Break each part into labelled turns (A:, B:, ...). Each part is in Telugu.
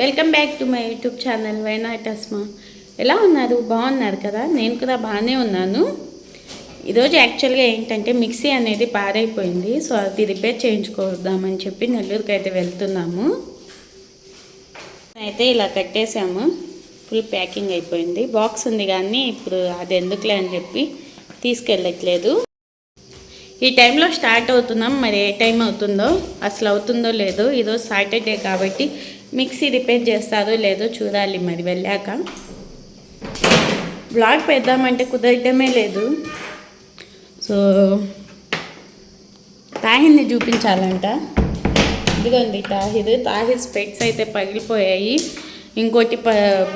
A: Welcome back to my YouTube channel why not Asma. ఎలా ఉన్నారు? బాగున్నారు కదా? నేను కూడా బాగానే ఉన్నాను. ఈరోజు యాక్చువల్గా ఏంటంటే మిక్సీ అనేది పాడైపోయింది. సో అది రిపేర్ చేయించుకోదామని చెప్పి నెల్లూరుకి అయితే వెళ్తున్నాము. అయితే ఇలా కట్టేసాము, ఫుల్ ప్యాకింగ్ అయిపోయింది. బాక్స్ ఉంది కానీ ఇప్పుడు అది ఎందుకులే అని చెప్పి తీసుకెళ్ళట్లేదు. ఈ టైంలో స్టార్ట్ అవుతున్నాం, మరి ఏ టైం అవుతుందో అసలు అవుతుందో లేదో. ఈరోజు సాటర్డే కాబట్టి మిక్సీ రిపేర్ చేస్తారో లేదో చూడాలి. మరి వెళ్ళాక బ్లాగ్ పెడదామంటే కుదరటమే లేదు. సో తాహిర్ని చూపించాలంట. ఇదిగోండి తాహిర్ స్పెట్స్ అయితే పగిలిపోయాయి, ఇంకోటి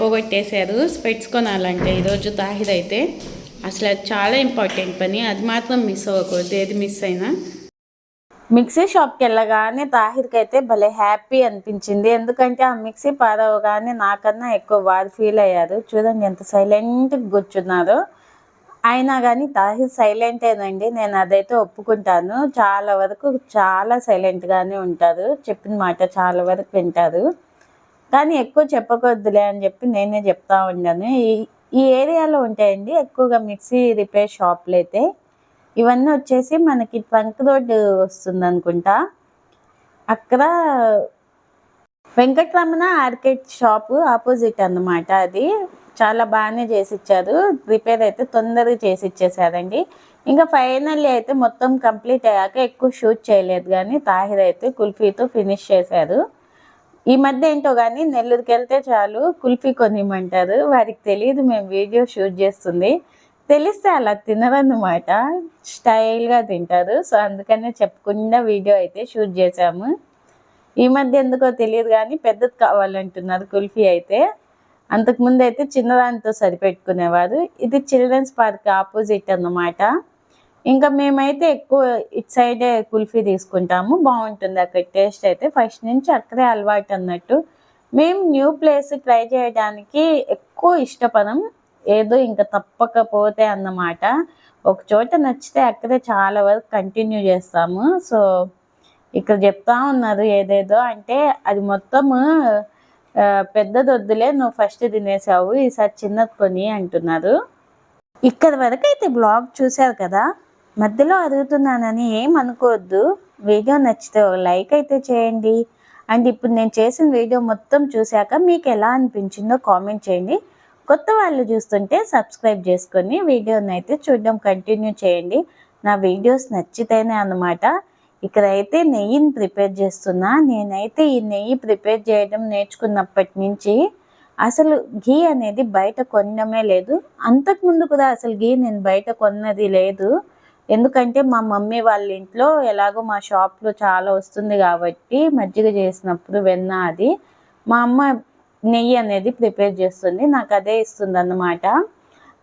A: పోగొట్టేశారు. స్పెట్స్ కొనాలంటే ఈరోజు తాహిర్ అయితే. అసలు అది చాలా ఇంపార్టెంట్ పని, అది మాత్రం మిస్ అవ్వకూడదు, ఏది మిస్ అయినా. మిక్సీ షాప్కి వెళ్ళగానే తాహిర్కి అయితే భలే హ్యాపీ అనిపించింది. ఎందుకంటే ఆ మిక్సీ పాడవగానే నాకన్నా ఎక్కువ వారు ఫీల్ అయ్యారు. చూడండి ఎంత సైలెంట్గా కూర్చున్నారో. అయినా కానీ తాహిర్ సైలెంటేనండి, నేను అదైతే ఒప్పుకుంటాను. చాలా వరకు చాలా సైలెంట్గానే ఉంటారు, చెప్పిన మాట చాలా వరకు వింటారు. కానీ ఎక్కువ చెప్పకూడదులే అని చెప్పి నేనే చెప్తా ఉన్నాను. ఈ ఏరియాలో ఉంటాయండి ఎక్కువగా మిక్సీ రిపేర్ షాప్లు అయితే. ఇవన్నీ వచ్చేసి మనకి ట్రంక్ రోడ్ వస్తుంది అనుకుంటా. అక్కడ వెంకటరమణ ఆర్కేడ్ షాపు ఆపోజిట్ అన్నమాట. అది చాలా బాగానే చేసి ఇచ్చారు. రిపేర్ అయితే తొందరగా చేసి ఇచ్చేసారండి. ఇంకా ఫైనల్లీ అయితే మొత్తం కంప్లీట్ అయ్యాక ఎక్కువ షూట్ చేయలేదు, కానీ తాహిర్ అయితే కుల్ఫీతో ఫినిష్ చేశారు. ఈ మధ్య ఏంటో కానీ నెల్లూరుకి వెళ్తే చాలు కుల్ఫీ కొనిమంటారు. వారికి తెలియదు మేము వీడియో షూట్ చేస్తుంది. తెలిస్తే అలా తినరన్నమాట, స్టైల్గా తింటారు. సో అందుకనే చెప్పకుండా వీడియో అయితే షూట్ చేశాము. ఈ మధ్య ఎందుకో తెలియదు కానీ పెద్దది కావాలంటున్నారు కుల్ఫీ అయితే. అంతకుముందు అయితే చిన్నదానితో సరిపెట్టుకునేవారు. ఇది చిల్డ్రన్స్ పార్క్ ఆపోజిట్ అన్నమాట. ఇంకా మేమైతే ఎక్కువ ఇటు సైడే కుల్ఫీ తీసుకుంటాము, బాగుంటుంది అక్కడ టేస్ట్ అయితే. ఫస్ట్ నుంచి అక్కడే అలవాటు అన్నట్టు. మేము న్యూ ప్లేస్ ట్రై చేయడానికి ఎక్కువ ఇష్టపడం, ఏదో ఇంకా తప్పకపోతే అన్నమాట. ఒక చోట నచ్చితే అక్కడే చాలా వరకు కంటిన్యూ చేస్తాము. సో ఇక్కడ చెప్తా ఉన్నారు ఏదేదో, అంటే అది మొత్తము పెద్దది వద్దులే, నువ్వు ఫస్ట్ తినేసావు, ఈసారి చిన్నది కొని అంటున్నారు. ఇక్కడ వరకు అయితే బ్లాగ్ చూశారు కదా. మధ్యలో అడుగుతున్నానని ఏమనుకోవద్దు. వీడియో నచ్చితే ఒక లైక్ అయితే చేయండి. అండ్ ఇప్పుడు నేను చేసిన వీడియో మొత్తం చూశాక మీకు ఎలా అనిపించిందో కామెంట్ చేయండి. కొత్త వాళ్ళు చూస్తుంటే సబ్స్క్రైబ్ చేసుకొని వీడియోని అయితే చూడడం కంటిన్యూ చేయండి. నా వీడియోస్ నచ్చితేనే అన్నమాట. ఇక్కడైతే నెయ్యిని ప్రిపేర్ చేస్తున్నా. నేనైతే ఈ నెయ్యి ప్రిపేర్ చేయడం నేర్చుకున్నప్పటి నుంచి అసలు ఘీ అనేది బయట కొనడమే లేదు. అంతకుముందు కూడా అసలు ఘీ నేను బయట కొన్నది లేదు. ఎందుకంటే మా మమ్మీ వాళ్ళ ఇంట్లో ఎలాగో మా షాప్లో చాలా వస్తుంది కాబట్టి మజ్జిగ చేసినప్పుడు వెన్న అది మా అమ్మ నెయ్యి అనేది ప్రిపేర్ చేస్తుంది, నాకు అదే ఇస్తుంది అన్నమాట.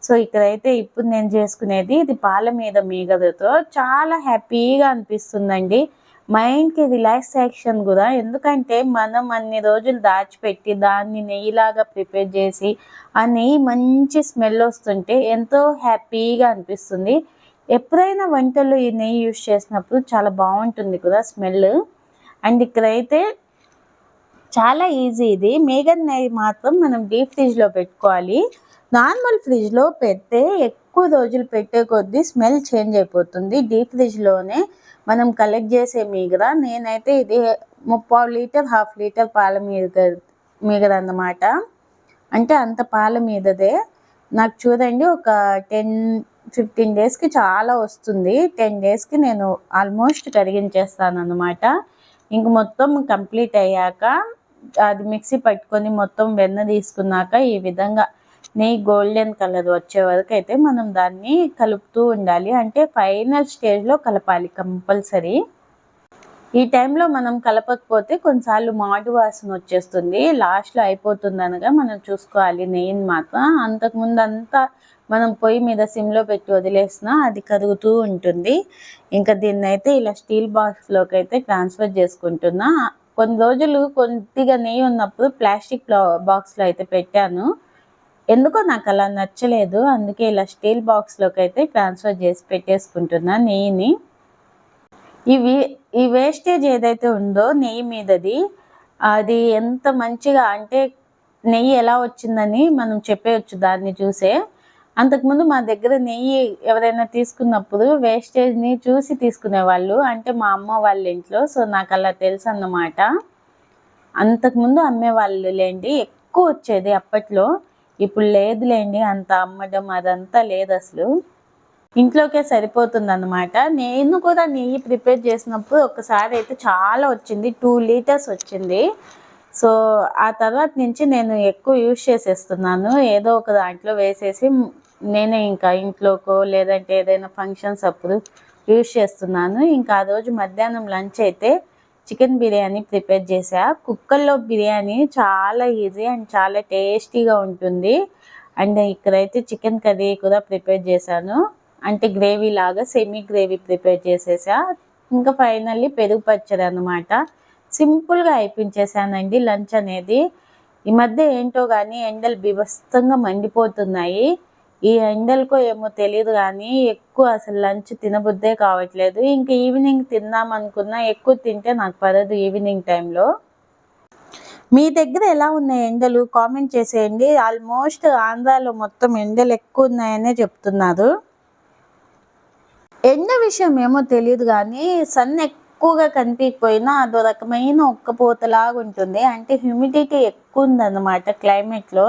A: సో ఇక్కడైతే ఇప్పుడు నేను చేసుకునేది ఇది పాల మీద మీగడతో చాలా హ్యాపీగా అనిపిస్తుందండి. మైండ్కి రిలాక్సేషన్ కూడా. ఎందుకంటే మనం అన్ని రోజులు దాచిపెట్టి దాన్ని నెయ్యిలాగా ప్రిపేర్ చేసి ఆ నెయ్యి మంచి స్మెల్ వస్తుంటే ఎంతో హ్యాపీగా అనిపిస్తుంది. ఎప్పుడైనా వంటల్లో ఈ నెయ్యి యూస్ చేసినప్పుడు చాలా బాగుంటుంది కదా స్మెల్. అండ్ ఇక్కడైతే చాలా ఈజీ. ఇది మేగన్ నెయ్యి మాత్రం మనం డీప్ ఫ్రిడ్జ్లో పెట్టుకోవాలి. నార్మల్ ఫ్రిడ్జ్లో పెడితే ఎక్కువ రోజులు పెట్టే కొద్దీ స్మెల్ చేంజ్ అయిపోతుంది. డీప్ ఫ్రిడ్జ్లోనే మనం కలెక్ట్ చేసే మీగడ. నేనైతే ఇది 3/4 లీటర్ 1/2 లీటర్ పాల మీగడ అన్నమాట. అంటే అంత పాల మీదదే నాకు చూడండి ఒక 10-15 డేస్కి చాలా వస్తుంది. 10 డేస్కి నేను ఆల్మోస్ట్ కరిగించేస్తాను అన్నమాట. ఇంక మొత్తం కంప్లీట్ అయ్యాక అది మిక్సీ పట్టుకొని మొత్తం వెన్న తీసుకున్నాక ఈ విధంగా నెయ్యి గోల్డెన్ కలర్ వచ్చే వరకు అయితే మనం దాన్ని కలుపుతూ ఉండాలి. అంటే ఫైనల్ స్టేజ్లో కలపాలి కంపల్సరీ. ఈ టైంలో మనం కలపకపోతే కొన్నిసార్లు మాడు వాసన వచ్చేస్తుంది, లాస్ట్లో అయిపోతుంది అనగా మనం చూసుకోవాలి నెయ్యిని మాత్రం. అంతకుముందు అంతా మనం పొయ్యి మీద సిమ్లో పెట్టి వదిలేసినా అది కరుగుతూ ఉంటుంది. ఇంకా దీన్ని అయితే ఇలా స్టీల్ బాక్స్లోకి అయితే ట్రాన్స్ఫర్ చేసుకుంటున్నా. కొన్ని రోజులు కొద్దిగా నెయ్యి ఉన్నప్పుడు ప్లాస్టిక్ బాక్స్లో అయితే పెట్టాను, ఎందుకో నాకు అలా నచ్చలేదు. అందుకే ఇలా స్టీల్ బాక్స్లోకి అయితే ట్రాన్స్ఫర్ చేసి పెట్టేసుకుంటున్నా నెయ్యిని. ఈ వేస్టేజ్ ఏదైతే ఉందో నెయ్యి మీదది అది ఎంత మంచిగా అంటే నెయ్యి ఎలా వచ్చిందని మనం చెప్పేయచ్చు దాన్ని చూసే. అంతకుముందు మా దగ్గర నెయ్యి ఎవరైనా తీసుకున్నప్పుడు వేస్టేజ్‌ని చూసి తీసుకునేవాళ్ళు. అంటే మా అమ్మ వాళ్ళ ఇంట్లో. సో, నాకలా తెలుసన్నమాట. అంతకుముందు అమ్మేవాళ్ళులెండి. ఎక్కువొచ్చేది అప్పట్లో. ఇప్పుడు లేదులెండి అంత అమ్మడం అదంతా లేదసలు. ఇంట్లోకే సరిపోతుందన్నమాట. నేను కూడా నెయ్యి ప్రిపేర్ చేసినప్పుడు ఒకసారయితే చాలా వచ్చింది. 2 లీటర్స్ వచ్చింది. సో, ఆ తర్వాత నుంచి నేను ఎక్కువ యూజ్ చేసేస్తున్నాను. ఏదో ఒక దాంట్లో వేసేసి నేనే ఇంకా ఇంట్లోకో లేదంటే ఏదైనా ఫంక్షన్స్ అప్పుడు యూజ్ చేస్తున్నాను. ఇంకా ఆ రోజు మధ్యాహ్నం లంచ్ అయితే చికెన్ బిర్యానీ ప్రిపేర్ చేశా. కుక్కర్‌లో బిర్యానీ చాలా ఈజీ అండ్ చాలా టేస్టీగా ఉంటుంది. అండ్ ఇక్కడైతే చికెన్ కర్రీ కూడా ప్రిపేర్ చేశాను. అంటే గ్రేవీ లాగా సెమీ గ్రేవీ ప్రిపేర్ చేసేసా. ఇంకా ఫైనల్లీ పెరుగు పచ్చడి అన్నమాట. సింపుల్‌గా అయిపించేసానండి లంచ్ అనేది. ఈ మధ్య ఏంటో గానీ ఎండలు బీభత్సంగా మండిపోతున్నాయి. ఈ ఎండలకో ఏమో తెలీదు గానీ ఎక్కువ అసలు లంచ్ తినబుద్దే కావట్లేదు. ఇంక ఈవినింగ్ తిందామనుకున్నా ఎక్కువ తింటే నాకు పడదు ఈవినింగ్ టైంలో. మీ దగ్గర ఎలా ఉన్నాయి ఎండలు? కామెంట్ చేసేయండి. ఆల్మోస్ట్ ఆంధ్రాలో మొత్తం ఎండలు ఎక్కువున్నాయనే చెప్తున్నారు. ఎండ విషయం ఏమో తెలీదు గానీ సన్ ఎక్కువగా కనిపియకపోయినా అదో రకమైన ఉక్కపోతలాగా ఉంటుంది. అంటే హ్యూమిడిటీ ఎక్కువుందన్నమాట క్లైమేట్‌లో.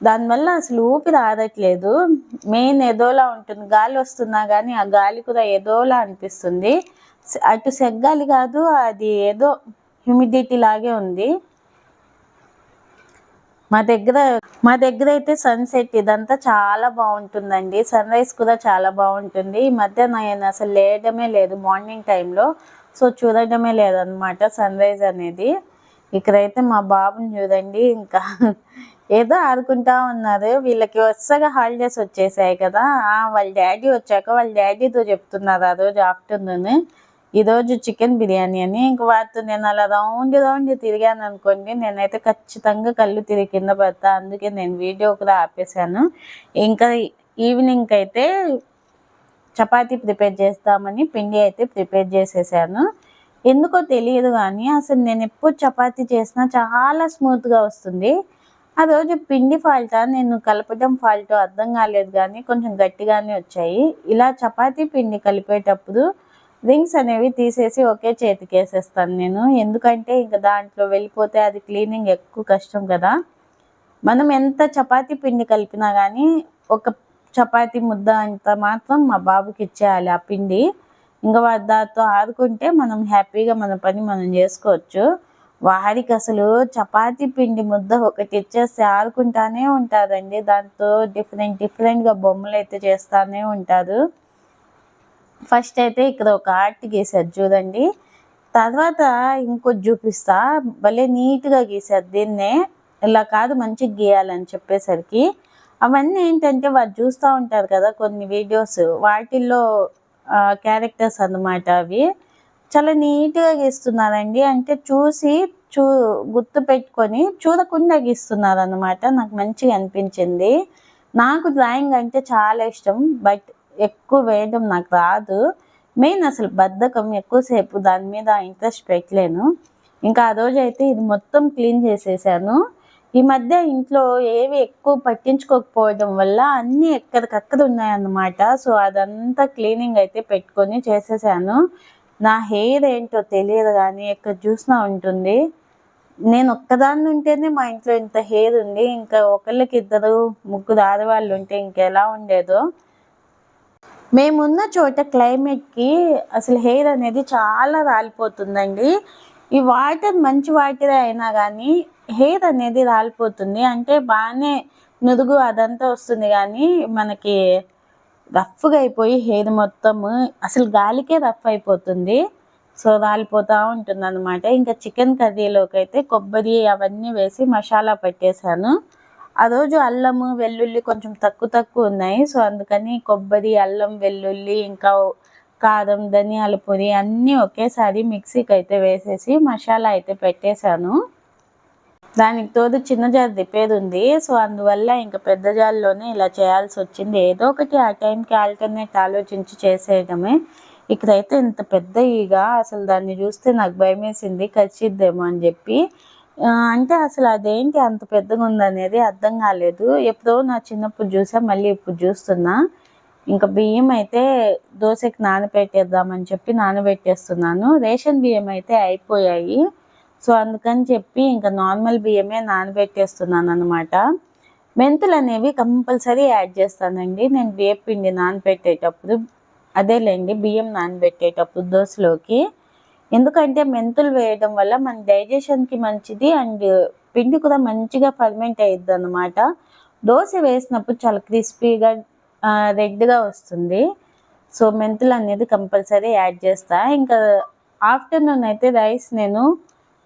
A: దానివల్ల అసలు ఊపిరి ఆడట్లేదు. మెయిన్ ఏదోలా ఉంటుంది. గాలి వస్తున్నా గానీ ఆ గాలి కూడా ఏదోలా అనిపిస్తుంది. అటు సెగ్గాలి కాదు, అది ఏదో హ్యూమిడిటీ లాగే ఉంది. మా దగ్గర అయితే సన్‌సెట్ ఇదంతా చాలా బావుంటుందండి. సన్‌రైజ్ కూడా చాలా బావుంటుంది. ఈ మధ్య నేను అసలు లేయడమే లేదు మార్నింగ్ టైంలో. సో, చూడడమే లేదనమాట సన్‌రైజ్ అనేది. ఇక్కడైతే మా బాబుని చూడండి ఇంకా ఏదో ఆడుకుంటా ఉన్నారు. వీళ్ళకి వరుసగా హాలిడేస్ వచ్చేసాయి కదా! వాళ్ళ డ్యాడీ వచ్చాక వాళ్ళ డ్యాడీతో చెప్తున్నారు ఆ రోజు ఆఫ్టర్‌నూన్. ఈరోజు చికెన్ బిర్యానీ అని. ఇంక వాటితో నేను అలా రౌండ్ తిరిగాననుకోండి, నేనైతే ఖచ్చితంగా కళ్ళు తిరిగి కింద పడతా. అందుకే నేను వీడియో కూడా ఆపేసాను. ఇంకా ఈవినింగ్‌కైతే చపాతీ ప్రిపేర్ చేద్దామని పిండి అయితే ప్రిపేర్ చేసేసాను. ఎందుకో తెలియదు గానీ అసలు నేనెప్పుడు చపాతీ చేసినా చాలా స్మూత్‌గా వస్తుంది. ఆ రోజు పిండి ఫాల్టా, నేను కలపడం ఫాల్టో అర్థం కాలేదు గానీ కొంచెం గట్టిగానే వచ్చాయి. ఇలా చపాతీ పిండి కలిపేటప్పుడు రింగ్స్ అనేవి తీసేసి ఒకే చేతికేసేస్తాను నేను. ఎందుకంటే ఇంక దాంట్లో వెళ్ళిపోతే అది క్లీనింగ్ ఎక్కువ కష్టం కదా! మనం ఎంత చపాతీ పిండి కలిపినా గానీ ఒక చపాతీ ముద్ద అంత మాత్రం మా బాబుకి ఇచ్చేయాలి ఆ పిండి. ఇంక వాడు దాంతో ఆడుకుంటే మనం హ్యాపీగా మన పని మనం చేసుకోవచ్చు. వాడికసలు చపాతీ పిండి ముద్ద ఒకటి ఇచ్చేస్తే ఆడుకుంటానే ఉంటాడండి. దాంతో డిఫరెంట్‌గా బొమ్మలైతే చేస్తానే ఉంటారు. ఫస్ట్ అయితే ఇక్కడ ఒక ఆర్ట్ గీశారు చూడండి. తర్వాత ఇంకోటి చూపిస్తా. భలే నీట్‌గా గీశారు దీన్నే. ఇలా కాదు మంచిగా గీయాలని చెప్పేసరికి. అవన్నీ ఏంటంటే వాళ్ళు చూస్తా ఉంటారు కదా కొన్ని వీడియోస్. వాటిల్లో క్యారెక్టర్స్ అన్నమాట అవి. చాలా నీట్‌గా గీస్తున్నారండి. అంటే చూసి చూ గుర్తుపెట్టుకొని చూడకుండా గీస్తున్నారన్నమాట. నాకు మంచిగా అనిపించింది. నాకు డ్రాయింగ్ అంటే చాలా ఇష్టం. బట్ ఎక్కువ వేయడం నాకు రాదు. మెయిన్ అసలు బద్ధకం. ఎక్కువసేపు దాని మీద ఇంట్రెస్ట్ పెట్టలేను. ఇంకా ఆ రోజైతే ఇది మొత్తం క్లీన్ చేసేసాను. ఈ మధ్య ఇంట్లో ఏవి ఎక్కువ పట్టించుకోకపోవడం వల్ల అన్నీ ఎక్కడికక్కడ ఉన్నాయన్నమాట. సో, అదంతా క్లీనింగ్ అయితే పెట్టుకొని చేసేసాను. నా హెయిర్ ఏంటో తెలియదు గానీ ఎక్కడ చూసినా ఉంటుంది. నేను ఒక్కదాన్ని ఉంటేనే మా ఇంట్లో ఇంత హెయిర్ ఉంది. ఇంకా ఒకళ్ళకి ఇద్దరు, ముగ్గురు ఆడవాళ్ళు ఉంటే ఇంకెలా ఉండేదో. మేమున్న చోట క్లైమేట్‌కి అసలు హెయిర్ అనేది చాలా రాలిపోతుందండి. ఈ వాటర్ మంచి వాటరే అయినా గానీ హెయిర్ అనేది రాలిపోతుంది. అంటే బానే నురుగు అదంతా వస్తుంది గానీ మనకి రఫ్‌గా అయిపోయి హెయిర్ మొత్తము అసలు గాలికే రఫ్ అయిపోతుంది. సో, రాలిపోతా ఉంటుందన్నమాట. ఇంకా చికెన్ కర్రీలోకైతే కొబ్బరి అవన్నీ వేసి మసాలా పెట్టేసాను. ఆ రోజు అల్లము, వెల్లుల్లి కొంచెం తక్కువ ఉన్నాయి. సో, అందుకని కొబ్బరి, అల్లం, వెల్లుల్లి ఇంకా కారం, ధనియాల పొడి అన్నీ ఒకేసారి మిక్సీకైతే వేసేసి మసాలా అయితే పెట్టేసాను. దానికి తోడు చిన్న జార్ రిపేరుంది. సో, అందువల్ల ఇంక పెద్ద జార్‌లోనే ఇలా చేయాల్సొచ్చింది. ఏదో ఒకటి ఆ టైంకి ఆల్టర్‌నేట్ ఆలోచించి చేసేయడమే. ఇక్కడైతే ఇంత పెద్ద ఈగ అసలు దాన్ని చూస్తే నాకు భయమేసింది కరిచిద్దేమో అని చెప్పి. అంటే అసలు అదేంటి అంత పెద్దగా ఉందనేది అర్థం కాలేదు. ఎప్పుడో నా చిన్నప్పుడు చూసా, మళ్ళీ ఇప్పుడు చూస్తున్నా. ఇంకా బియ్యం అయితే దోసకి నానబెట్టేద్దామని చెప్పి నానబెట్టేస్తున్నాను. రేషన్ బియ్యం అయితే అయిపోయాయి. సో అందుకని చెప్పి ఇంకా నార్మల్ బియ్యమే నానబెట్టేస్తున్నాను అనమాట. మెంతులు అనేవి కంపల్సరీ యాడ్ చేస్తానండి నేను బియ్యం పిండి నానబెట్టేటప్పుడు. అదేలేండి బియ్యం నానబెట్టేటప్పుడు దోశలోకి. ఎందుకంటే మెంతులు వేయడం వల్ల మన డైజెషన్కి మంచిది అండ్ పిండి కూడా మంచిగా ఫర్మెంట్ అయ్యిద్ది అనమాట. దోశ వేసినప్పుడు చాలా క్రిస్పీగా రెడ్గా వస్తుంది. సో మెంతులు అనేది కంపల్సరీ యాడ్ చేస్తా. ఇంకా ఆఫ్టర్నూన్ అయితే రైస్ నేను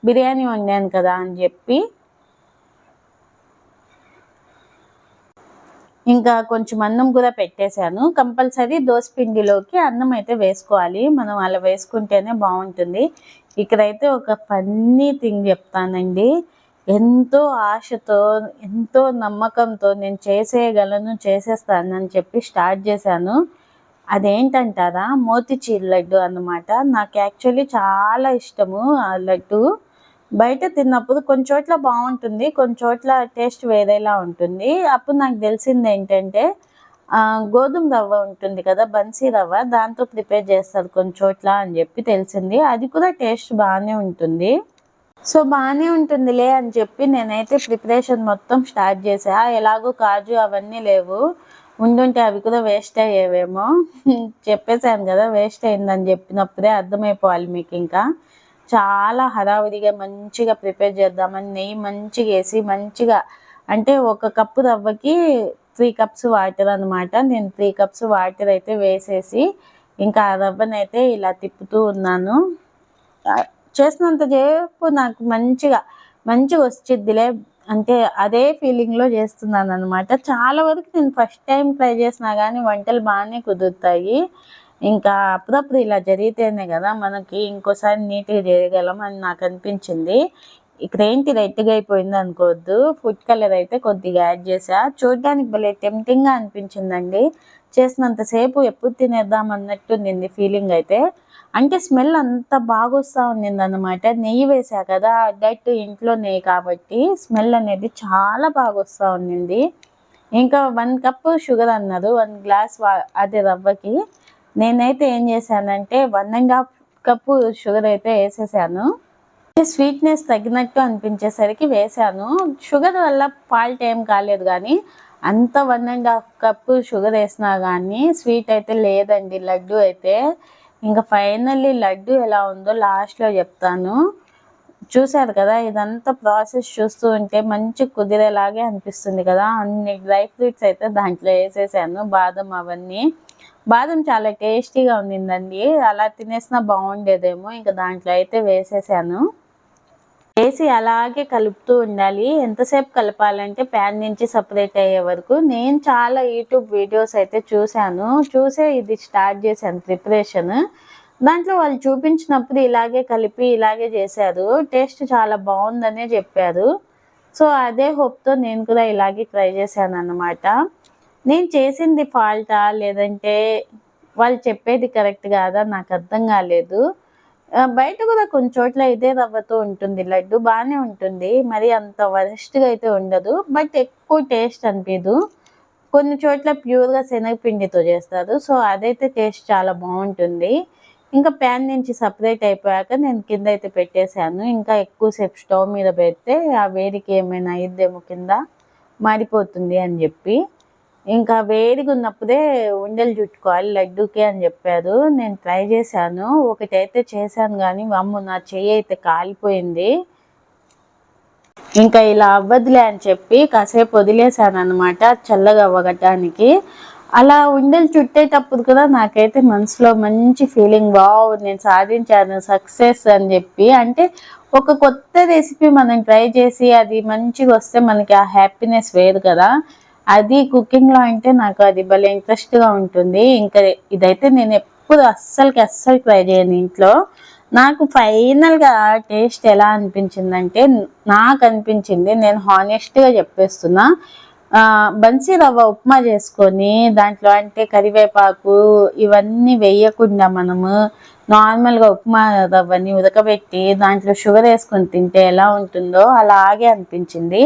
A: బిర్యానీ వండాను కదా అని చెప్పి ఇంకా కొంచెం అన్నం కూడా పెట్టేశాను. కంపల్సరీ దోసపిండిలోకి అన్నం అయితే వేసుకోవాలి. మనం అలా వేసుకుంటేనే బాగుంటుంది. ఇక్కడైతే ఒక ఫన్నీ థింగ్ చెప్తానండి. ఎంతో ఆశతో, ఎంతో నమ్మకంతో నేను చేసేయగలను, చేసేస్తానని చెప్పి స్టార్ట్ చేశాను. అదేంటంటారా? మోతిచూర్ లడ్డు అన్నమాట. నాకు యాక్చువల్లీ చాలా ఇష్టము ఆ లడ్డు. బయట తిన్నప్పుడు కొన్ని చోట్ల బాగుంటుంది, కొన్ని చోట్ల టేస్ట్ వేరేలా ఉంటుంది. అప్పుడు నాకు తెలిసింది ఏంటంటే గోధుమ రవ్వ ఉంటుంది కదా, బన్సీ రవ్వ, దాంతో ప్రిపేర్ చేస్తారు కొన్ని చోట్ల అని చెప్పి తెలిసింది. అది కూడా టేస్ట్ బాగానే ఉంటుంది. సో బాగానే ఉంటుందిలే అని చెప్పి నేనైతే ప్రిపరేషన్ మొత్తం స్టార్ట్ చేసా. ఎలాగో కాజు అవన్నీ లేవు, ఉండుంటే అవి కూడా వేస్ట్ అయ్యేవేమో. చెప్పేశాను కదా వేస్ట్ అయిందని చెప్పినప్పుడే అర్థమైపోవాలి మీకు. ఇంకా చాలా హడావుడిగా మంచిగా ప్రిపేర్ చేద్దామని నెయ్యి మంచిగా వేసి మంచిగా, అంటే ఒక కప్పు రవ్వకి 3 కప్స్ వాటర్ అనమాట. నేను 3 కప్స్ వాటర్ అయితే వేసేసి ఇంకా ఆ రవ్వనైతే ఇలా తిప్పుతూ ఉన్నాను. చేసినంత సేపు నాకు మంచిగా వచ్చిద్దిలే అంటే అదే ఫీలింగ్లో చేస్తున్నాను అనమాట. చాలా వరకు నేను ఫస్ట్ టైం ట్రై చేసినా కానీ వంటలు బాగానే కుదురుతాయి. ఇంకా అప్పుడప్పుడు ఇలా జరిగితేనే కదా మనకి ఇంకోసారి నీట్గా చేయగలం అని నాకు అనిపించింది. ఇక్కడ ఏంటి రెడ్గా అయిపోయింది అనుకోవద్దు, ఫుడ్ కలర్ అయితే కొద్దిగా యాడ్ చేసా. చూడడానికి భలే టెంప్టింగ్గా అనిపించిందండి. చేసినంతసేపు ఎప్పుడు తినేద్దాం అన్నట్టు నింది ఫీలింగ్ అయితే. అంటే స్మెల్ అంత బాగా వస్తూ ఉండింది అనమాట. నెయ్యి వేసా కదా, డైరెక్ట్ ఇంట్లో నెయ్యి కాబట్టి స్మెల్ అనేది చాలా బాగా వస్తూ ఉండింది. ఇంకా 1 కప్ షుగర్ అన్నారు, 1 గ్లాస్ అదే రవ్వకి. నేనైతే ఏం చేశానంటే 1.5 కప్పు షుగర్ అయితే వేసేసాను. స్వీట్నెస్ తగ్గినట్టు అనిపించేసరికి వేసాను. షుగర్ వల్ల ఫాల్ట్ ఏం కాలేదు, కానీ అంత 1.5 కప్పు షుగర్ వేసినా కానీ స్వీట్ అయితే లేదండి లడ్డు అయితే. ఇంకా ఫైనల్లీ లడ్డు ఎలా ఉందో లాస్ట్లో చెప్తాను. చూసారు కదా, ఇదంతా ప్రాసెస్ చూస్తూ ఉంటే మంచి కుదిరేలాగే అనిపిస్తుంది కదా. అన్ని డ్రై ఫ్రూట్స్ అయితే దాంట్లో వేసేసాను, బాదం అవన్నీ. బాదం చాలా టేస్టీగా ఉండిందండి, అలా తినేసినా బాగుండేదేమో. ఇంకా దాంట్లో అయితే వేసేసాను. వేసి అలాగే కలుపుతూ ఉండాలి. ఎంతసేపు కలపాలంటే ప్యాన్ నుంచి సపరేట్ అయ్యే వరకు. నేను చాలా యూట్యూబ్ వీడియోస్ అయితే చూసే ఇది స్టార్ట్ చేశాను ప్రిపరేషన్. దాంట్లో వాళ్ళు చూపించినప్పుడు ఇలాగే కలిపి ఇలాగే చేశారు. టేస్ట్ చాలా బాగుందనే చెప్పారు. సో అదే హోప్తో నేను కూడా ఇలాగే ట్రై చేశాను అన్నమాట. నేను చేసింది ఫాల్టా లేదంటే వాళ్ళు చెప్పేది కరెక్ట్ కాదా నాకు అర్థం కాలేదు. బయట కూడా కొన్ని చోట్ల ఇదే రవ్వతో ఉంటుంది లడ్డు, బాగానే ఉంటుంది. మరి అంత వరస్ట్గా అయితే ఉండదు, బట్ ఎక్కువ టేస్ట్ అనిపించదు. కొన్ని చోట్ల ప్యూర్గా శనగపిండితో చేస్తారు, సో అదైతే టేస్ట్ చాలా బాగుంటుంది. ఇంకా ప్యాన్ నుంచి సపరేట్ అయిపోయాక నేను కింద అయితే పెట్టేశాను. ఇంకా ఎక్కువసేపు స్టవ్ మీద పెడితే ఆ వేడికి ఏమైనా అయ్యిద్దేమో, కింద మాడిపోతుంది అని చెప్పి. ఇంకా వేడిగా ఉన్నప్పుడే ఉండలు చుట్టుకోవాలి లడ్డూకి అని చెప్పారు. నేను ట్రై చేశాను, ఒకటైతే చేశాను కానీ వామ్మో నా చెయ్యి అయితే కాలిపోయింది. ఇంకా ఇలా అవ్వదులే అని చెప్పి కాసేపు వదిలేసాను అనమాట చల్లగా అవ్వగటానికి. అలా ఉండలు చుట్టేటప్పుడు కూడా నాకైతే మనసులో మంచి ఫీలింగ్, వావ్ నేను సాధించాను, సక్సెస్ అని చెప్పి. అంటే ఒక కొత్త రెసిపీ మనం ట్రై చేసి అది మంచిగా వస్తే మనకి ఆ హ్యాపీనెస్ వేరు కదా. అది కుకింగ్లో అంటే నాకు అది భలే ఇంట్రెస్ట్గా ఉంటుంది. ఇంకా ఇదైతే నేను ఎప్పుడు అస్సలు ట్రై చేయను ఇంట్లో. నాకు ఫైనల్గా టేస్ట్ ఎలా అనిపించిందంటే, నాకు అనిపించింది, నేను హానెస్ట్గా చెప్పేస్తున్నా, బన్సీ రవ్వ ఉప్మా చేసుకొని దాంట్లో అంటే కరివేపాకు ఇవన్నీ వేయకుండా మనము నార్మల్గా ఉప్మా రవ్వని ఉడకబెట్టి దాంట్లో షుగర్ వేసుకొని తింటే ఎలా ఉంటుందో అలాగే అనిపించింది.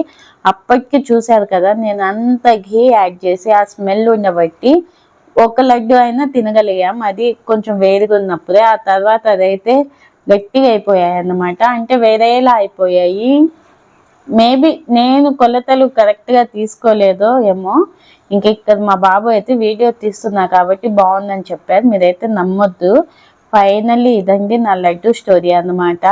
A: అప్పటికి చూశారు కదా, నేను అంత ఘీ యాడ్ చేసి ఆ స్మెల్ ఉండబట్టి ఒక లడ్డు అయినా తినగలిగాం, అది కొంచెం వేడిగా ఉన్నప్పుడే. ఆ తర్వాత అదైతే గట్టిగా అయిపోయాయి అన్నమాట, అంటే వేరేలా అయిపోయాయి. మేబీ నేను కొలతలు కరెక్ట్గా తీసుకోలేదో ఏమో. ఇంక ఇక్కడ మా బాబు అయితే వీడియో తీస్తున్నా కాబట్టి బాగుందని చెప్పారు, మీరైతే నమ్మొద్దు. ఫైనల్లీ ఇదండి నా లడ్డు స్టోరీ అన్నమాట.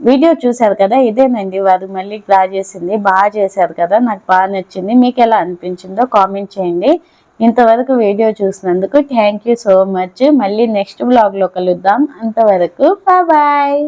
A: వీడియో చూశారు కదా, ఇదేనండి వారు మళ్ళీ డ్రా చేసింది. బాగా చేశారు కదా, నాకు బాగా నచ్చింది. మీకు ఎలా అనిపించిందో కామెంట్ చేయండి. ఇంతవరకు వీడియో చూసినందుకు థ్యాంక్ యూ సో మచ్. మళ్ళీ నెక్స్ట్ వ్లాగ్లో కలుద్దాం. అంతవరకు బాయ్.